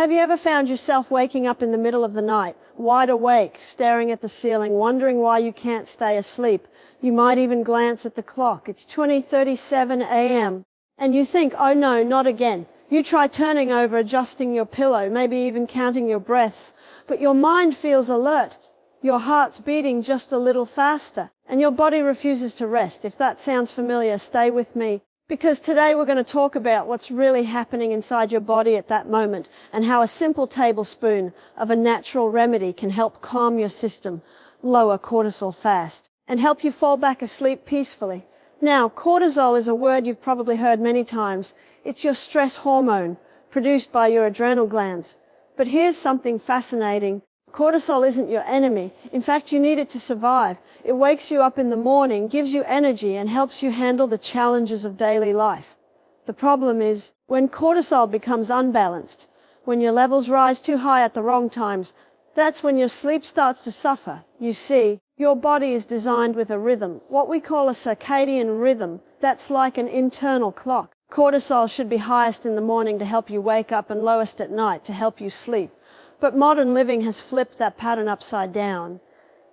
Have you ever found yourself waking up in the middle of the night, wide awake, staring at the ceiling, wondering why you can't stay asleep? You might even glance at the clock. It's 20:37 a.m. And you think, oh no, not again. You try turning over, adjusting your pillow, maybe even counting your breaths, but your mind feels alert. Your heart's beating just a little faster, and your body refuses to rest. If that sounds familiar, stay with me, because today we're going to talk about what's really happening inside your body at that moment, and how a simple tablespoon of a natural remedy can help calm your system, lower cortisol fast, and help you fall back asleep peacefully. Now, cortisol is a word you've probably heard many times. It's your stress hormone, produced by your adrenal glands. But here's something fascinating. Cortisol isn't your enemy. In fact, you need it to survive. It wakes you up in the morning, gives you energy, and helps you handle the challenges of daily life. The problem is, when cortisol becomes unbalanced, when your levels rise too high at the wrong times, that's when your sleep starts to suffer. You see, your body is designed with a rhythm, what we call a circadian rhythm, that's like an internal clock. Cortisol should be highest in the morning to help you wake up and lowest at night to help you sleep. But modern living has flipped that pattern upside down.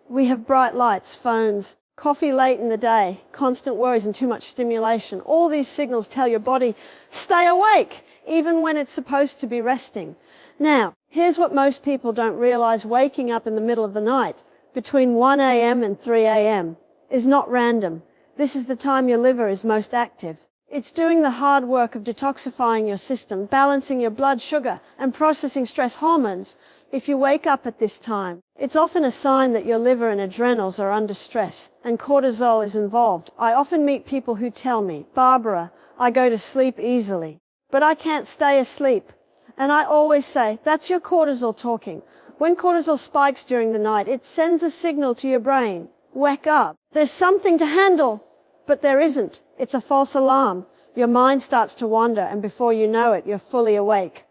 We have bright lights, phones, coffee late in the day, constant worries and too much stimulation. All these signals tell your body, stay awake, even when it's supposed to be resting. Now, here's what most people don't realize. Waking up in the middle of the night, between 1 a.m. and 3 a.m., is not random. This is the time your liver is most active. It's doing the hard work of detoxifying your system, balancing your blood sugar, and processing stress hormones. If you wake up at this time, it's often a sign that your liver and adrenals are under stress, and cortisol is involved. I often meet people who tell me, Barbara, I go to sleep easily, but I can't stay asleep. And I always say, that's your cortisol talking. When cortisol spikes during the night, it sends a signal to your brain. Wake up. There's something to handle. But there isn't. It's a false alarm. Your mind starts to wander, and before you know it, you're fully awake.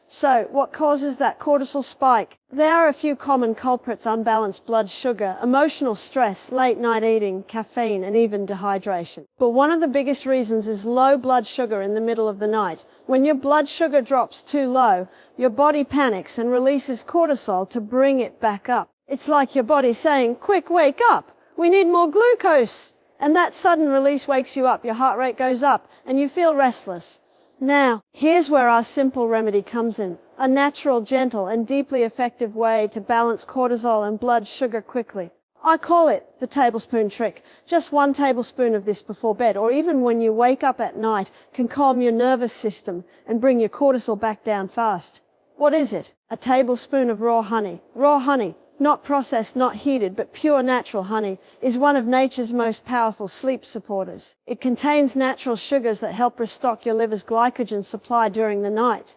So, what causes that cortisol spike? There are a few common culprits: unbalanced blood sugar, emotional stress, late night eating, caffeine, and even dehydration. But one of the biggest reasons is low blood sugar in the middle of the night. When your blood sugar drops too low, your body panics and releases cortisol to bring it back up. It's like your body saying, quick, wake up! We need more glucose! And that sudden release wakes you up, your heart rate goes up, and you feel restless. Now, here's where our simple remedy comes in. A natural, gentle, and deeply effective way to balance cortisol and blood sugar quickly. I call it the tablespoon trick. Just 1 tablespoon of this before bed, or even when you wake up at night, can calm your nervous system and bring your cortisol back down fast. What is it? A tablespoon of raw honey. Raw honey, not processed, not heated, but pure natural honey, is one of nature's most powerful sleep supporters. It contains natural sugars that help restock your liver's glycogen supply during the night.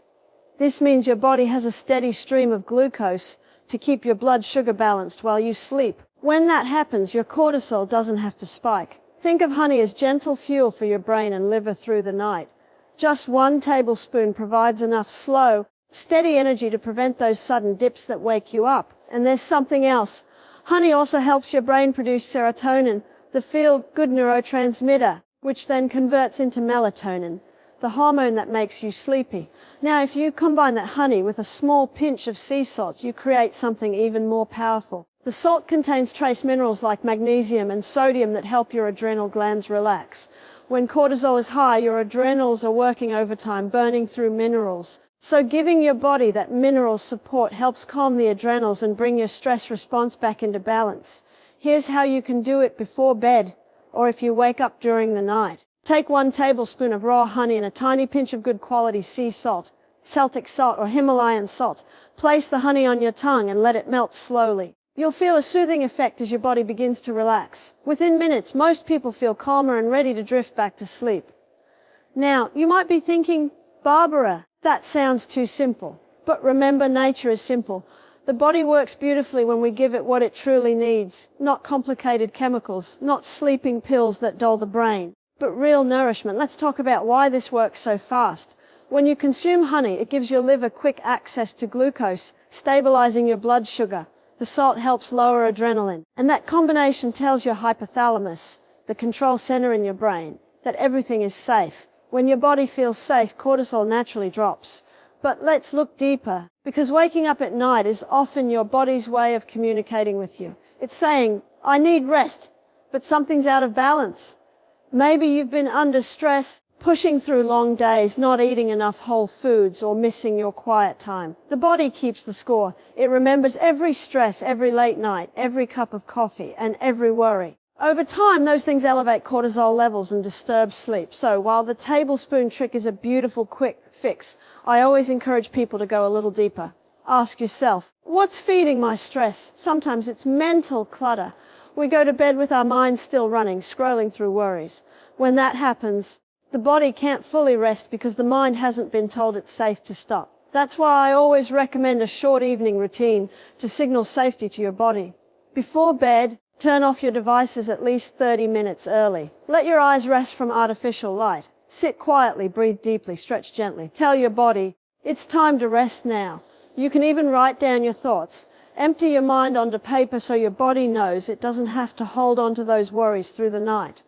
This means your body has a steady stream of glucose to keep your blood sugar balanced while you sleep. When that happens, your cortisol doesn't have to spike. Think of honey as gentle fuel for your brain and liver through the night. Just 1 tablespoon provides enough slow, steady energy to prevent those sudden dips that wake you up. And there's something else. Honey also helps your brain produce serotonin, the feel-good neurotransmitter, which then converts into melatonin, the hormone that makes you sleepy. Now, if you combine that honey with a small pinch of sea salt, you create something even more powerful. The salt contains trace minerals like magnesium and sodium that help your adrenal glands relax. When cortisol is high, your adrenals are working overtime, burning through minerals. So giving your body that mineral support helps calm the adrenals and bring your stress response back into balance. Here's how you can do it before bed, or if you wake up during the night. Take 1 tablespoon of raw honey and a tiny pinch of good quality sea salt, Celtic salt or Himalayan salt. Place the honey on your tongue and let it melt slowly. You'll feel a soothing effect as your body begins to relax. Within minutes, most people feel calmer and ready to drift back to sleep. Now, you might be thinking, Barbara, that sounds too simple. But remember, nature is simple. The body works beautifully when we give it what it truly needs. Not complicated chemicals, not sleeping pills that dull the brain, but real nourishment. Let's talk about why this works so fast. When you consume honey, it gives your liver quick access to glucose, stabilizing your blood sugar. The salt helps lower adrenaline. And that combination tells your hypothalamus, the control center in your brain, that everything is safe. When your body feels safe, cortisol naturally drops. But let's look deeper, because waking up at night is often your body's way of communicating with you. It's saying, I need rest, but something's out of balance. Maybe you've been under stress, pushing through long days, not eating enough whole foods, or missing your quiet time. The body keeps the score. It remembers every stress, every late night, every cup of coffee, and every worry. Over time, those things elevate cortisol levels and disturb sleep. So while the tablespoon trick is a beautiful, quick fix, I always encourage people to go a little deeper. Ask yourself, what's feeding my stress? Sometimes it's mental clutter. We go to bed with our minds still running, scrolling through worries. When that happens, the body can't fully rest because the mind hasn't been told it's safe to stop. That's why I always recommend a short evening routine to signal safety to your body. Before bed, turn off your devices at least 30 minutes early. Let your eyes rest from artificial light. Sit quietly, breathe deeply, stretch gently. Tell your body, it's time to rest now. You can even write down your thoughts. Empty your mind onto paper so your body knows it doesn't have to hold on to those worries through the night.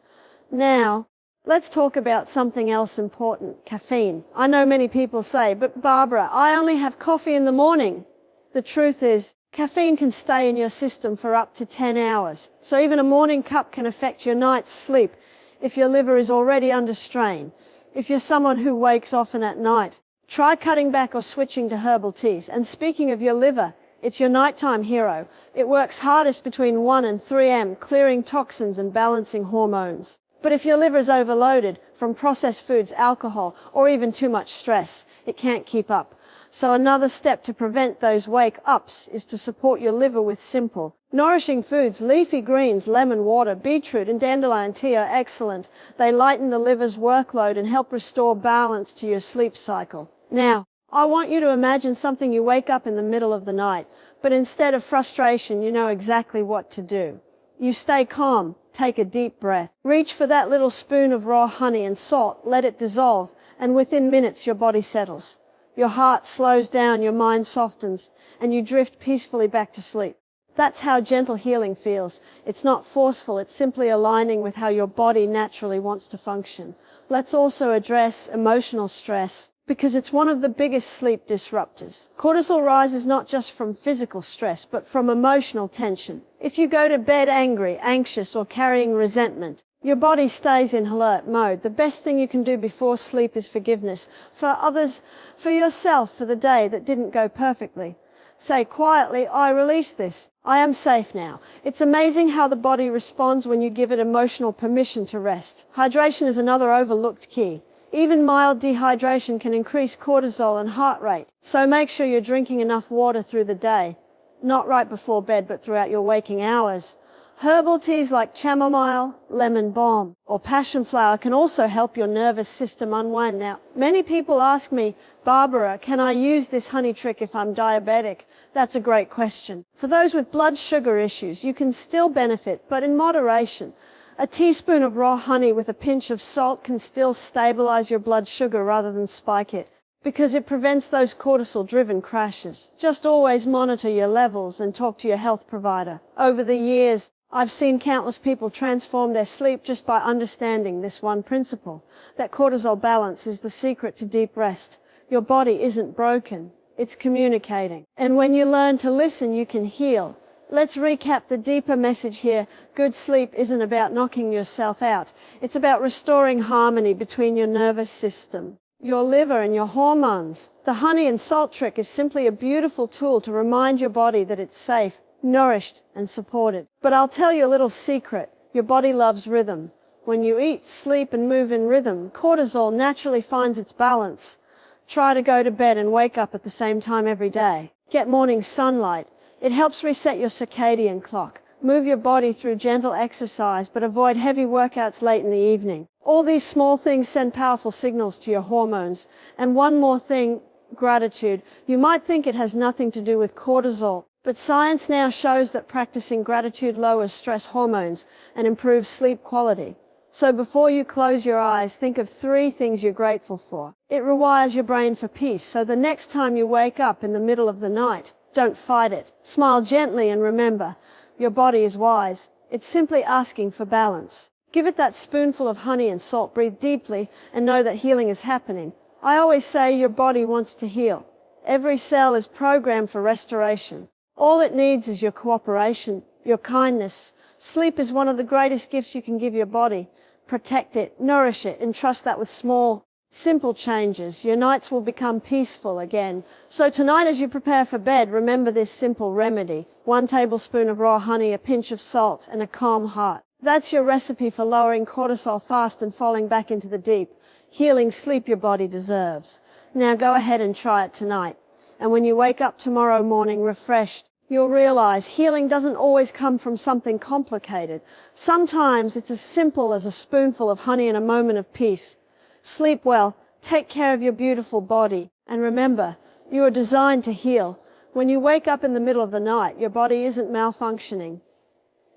Now, let's talk about something else important, caffeine. I know many people say, but Barbara, I only have coffee in the morning. The truth is, caffeine can stay in your system for up to 10 hours. So even a morning cup can affect your night's sleep if your liver is already under strain. If you're someone who wakes often at night, try cutting back or switching to herbal teas. And speaking of your liver, it's your nighttime hero. It works hardest between 1 and 3 a.m., clearing toxins and balancing hormones. But if your liver is overloaded from processed foods, alcohol, or even too much stress, it can't keep up. So another step to prevent those wake-ups is to support your liver with simple, nourishing foods. Leafy greens, lemon water, beetroot, and dandelion tea are excellent. They lighten the liver's workload and help restore balance to your sleep cycle. Now, I want you to imagine something. You wake up in the middle of the night, but instead of frustration, you know exactly what to do. You stay calm, take a deep breath, reach for that little spoon of raw honey and salt, let it dissolve, and within minutes your body settles. Your heart slows down, your mind softens, and you drift peacefully back to sleep. That's how gentle healing feels. It's not forceful, it's simply aligning with how your body naturally wants to function. Let's also address emotional stress, because it's one of the biggest sleep disruptors. Cortisol rises not just from physical stress, but from emotional tension. If you go to bed angry, anxious, or carrying resentment, your body stays in alert mode. The best thing you can do before sleep is forgiveness. For others, for yourself, for the day that didn't go perfectly. Say quietly, I release this. I am safe now. It's amazing how the body responds when you give it emotional permission to rest. Hydration is another overlooked key. Even mild dehydration can increase cortisol and heart rate. So make sure you're drinking enough water through the day. Not right before bed, but throughout your waking hours. Herbal teas like chamomile, lemon balm, or passion flower can also help your nervous system unwind. Now, many people ask me, Barbara, can I use this honey trick if I'm diabetic? That's a great question. For those with blood sugar issues, you can still benefit, but in moderation. A teaspoon of raw honey with a pinch of salt can still stabilize your blood sugar rather than spike it, because it prevents those cortisol-driven crashes. Just always monitor your levels and talk to your health provider. Over the years, I've seen countless people transform their sleep just by understanding this one principle, that cortisol balance is the secret to deep rest. Your body isn't broken, it's communicating. And when you learn to listen, you can heal. Let's recap the deeper message here. Good sleep isn't about knocking yourself out. It's about restoring harmony between your nervous system, your liver, and your hormones. The honey and salt trick is simply a beautiful tool to remind your body that it's safe, nourished, and supported. But I'll tell you a little secret. Your body loves rhythm. When you eat, sleep, and move in rhythm, cortisol naturally finds its balance. Try to go to bed and wake up at the same time every day. Get morning sunlight. It helps reset your circadian clock. Move your body through gentle exercise, but avoid heavy workouts late in the evening. All these small things send powerful signals to your hormones. And one more thing, gratitude. You might think it has nothing to do with cortisol, but science now shows that practicing gratitude lowers stress hormones and improves sleep quality. So before you close your eyes, think of 3 things you're grateful for. It rewires your brain for peace, so the next time you wake up in the middle of the night, don't fight it. Smile gently and remember, your body is wise. It's simply asking for balance. Give it that spoonful of honey and salt, breathe deeply, and know that healing is happening. I always say your body wants to heal. Every cell is programmed for restoration. All it needs is your cooperation, your kindness. Sleep is one of the greatest gifts you can give your body. Protect it, nourish it, and trust that with small, simple changes, your nights will become peaceful again. So tonight as you prepare for bed, remember this simple remedy. 1 tablespoon of raw honey, a pinch of salt, and a calm heart. That's your recipe for lowering cortisol fast and falling back into the deep, healing sleep your body deserves. Now go ahead and try it tonight. And when you wake up tomorrow morning refreshed, you'll realize healing doesn't always come from something complicated. Sometimes it's as simple as a spoonful of honey and a moment of peace. Sleep well, take care of your beautiful body, and remember, you are designed to heal. When you wake up in the middle of the night, your body isn't malfunctioning.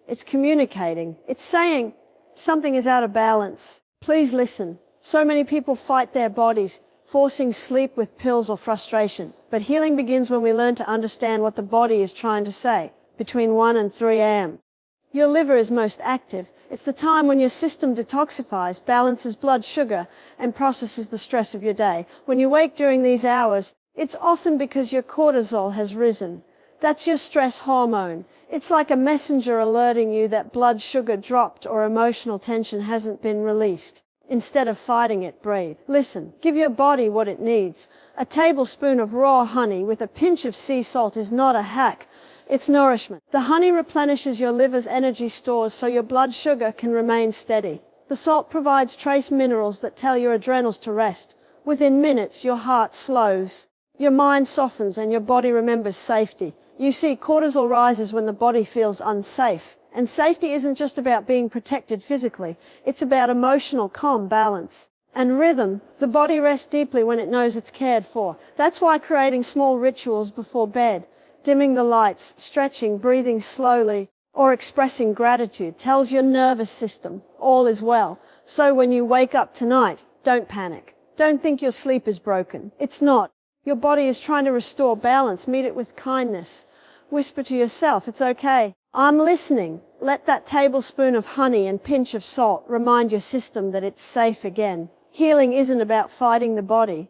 It's communicating. It's saying something is out of balance. Please listen. So many people fight their bodies, forcing sleep with pills or frustration. But healing begins when we learn to understand what the body is trying to say, between 1 and 3 a.m. Your liver is most active. It's the time when your system detoxifies, balances blood sugar, and processes the stress of your day. When you wake during these hours, it's often because your cortisol has risen. That's your stress hormone. It's like a messenger alerting you that blood sugar dropped or emotional tension hasn't been released. Instead of fighting it, breathe. Listen, give your body what it needs. A tablespoon of raw honey with a pinch of sea salt is not a hack. It's nourishment. The honey replenishes your liver's energy stores so your blood sugar can remain steady. The salt provides trace minerals that tell your adrenals to rest. Within minutes, your heart slows, your mind softens, and your body remembers safety. You see, cortisol rises when the body feels unsafe. And safety isn't just about being protected physically. It's about emotional calm, balance, and rhythm. The body rests deeply when it knows it's cared for. That's why creating small rituals before bed, dimming the lights, stretching, breathing slowly, or expressing gratitude tells your nervous system all is well. So when you wake up tonight, don't panic. Don't think your sleep is broken. It's not. Your body is trying to restore balance. Meet it with kindness. Whisper to yourself, it's okay. I'm listening. Let that tablespoon of honey and pinch of salt remind your system that it's safe again. Healing isn't about fighting the body.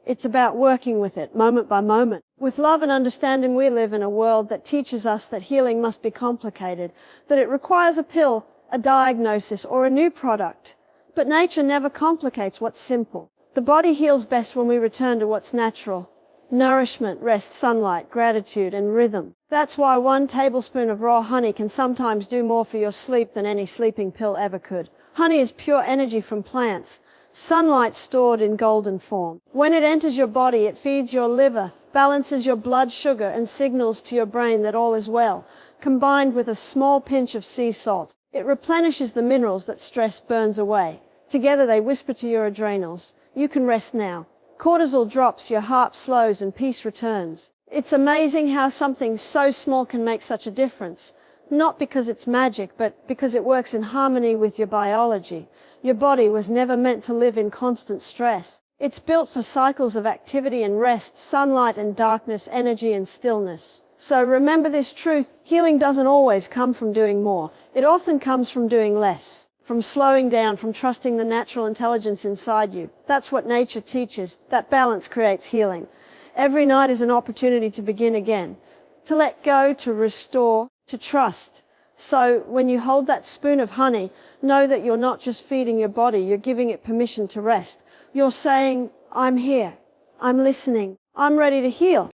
It's about working with it, moment by moment. With love and understanding, we live in a world that teaches us that healing must be complicated, that it requires a pill, a diagnosis, or a new product. But nature never complicates what's simple. The body heals best when we return to what's natural. Nourishment, rest, sunlight, gratitude, and rhythm. That's why 1 tablespoon of raw honey can sometimes do more for your sleep than any sleeping pill ever could. Honey is pure energy from plants, sunlight stored in golden form. When it enters your body, it feeds your liver, balances your blood sugar, and signals to your brain that all is well. Combined with a small pinch of sea salt, it replenishes the minerals that stress burns away. Together they whisper to your adrenals, you can rest now. Cortisol drops, your heart slows, and peace returns. It's amazing how something so small can make such a difference. Not because it's magic, but because it works in harmony with your biology. Your body was never meant to live in constant stress. It's built for cycles of activity and rest, sunlight and darkness, energy and stillness. So remember this truth, healing doesn't always come from doing more. It often comes from doing less. From slowing down, from trusting the natural intelligence inside you. That's what nature teaches. That balance creates healing. Every night is an opportunity to begin again, to let go, to restore, to trust. So when you hold that spoon of honey, know that you're not just feeding your body, you're giving it permission to rest. You're saying, I'm here, I'm listening, I'm ready to heal.